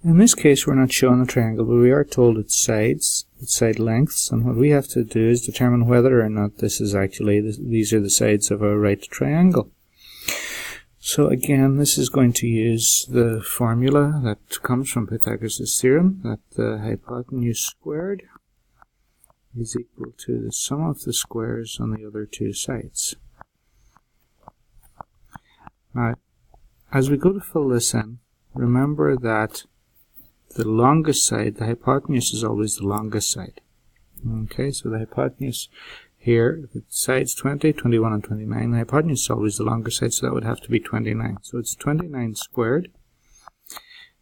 In this case, we're not showing a triangle, but we are told its sides, its side lengths, and what we have to do is determine whether or not this is actually, these are the sides of a right triangle. So again, this is going to use the formula that comes from Pythagoras' theorem, that the hypotenuse squared is equal to the sum of the squares on the other two sides. Now, as we go to fill this in, remember that the longest side, the hypotenuse is always the longest side. Okay, so the hypotenuse here, if it's sides 20, 21 and 29, the hypotenuse is always the longest side, so that would have to be 29. So it's 29 squared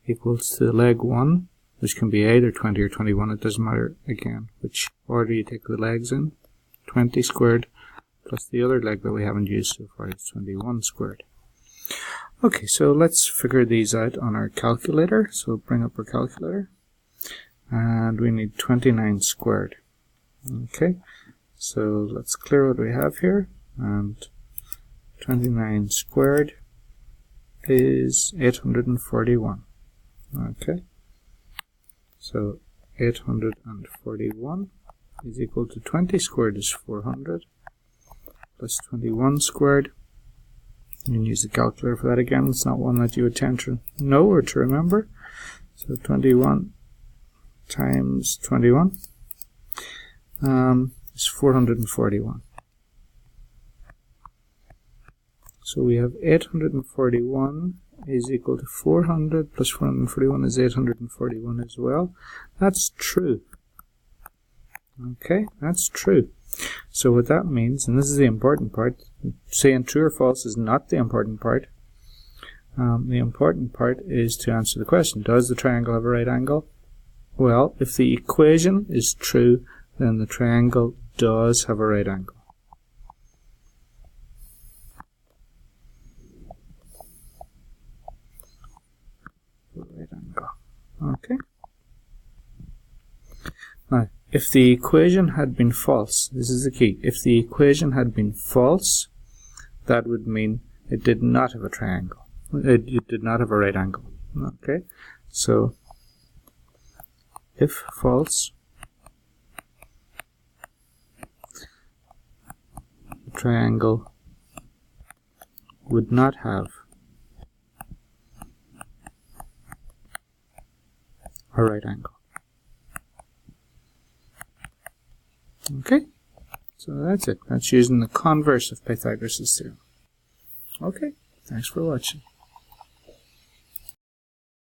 equals to leg 1, which can be either 20 or 21, it doesn't matter again which order you take the legs in. 20 squared plus the other leg that we haven't used so far is 21 squared. Okay, so let's figure these out on our calculator. So bring up our calculator, and we need 29 squared. Okay, so let's clear what we have here, and 29 squared is 841. Okay, so 841 is equal to 20 squared is 400 plus 21 squared. You can use the calculator for that again. It's not one that you would tend to know or to remember. So 21 times 21 is 441. So we have 841 is equal to 400 plus 441 is 841 as well. That's true. Okay, that's true. So what that means, and this is the important part, saying true or false is not the important part. The important part is to answer the question, does the triangle have a right angle? Well, if the equation is true, then the triangle does have a right angle. Right angle. Okay. Now, if the equation had been false, this is the key, if the equation had been false, that would mean it did not have a triangle. It did not have a right angle. Okay, so if false, the triangle would not have a right angle. Okay, so that's it. That's using the converse of Pythagoras' theorem. Okay, thanks for watching.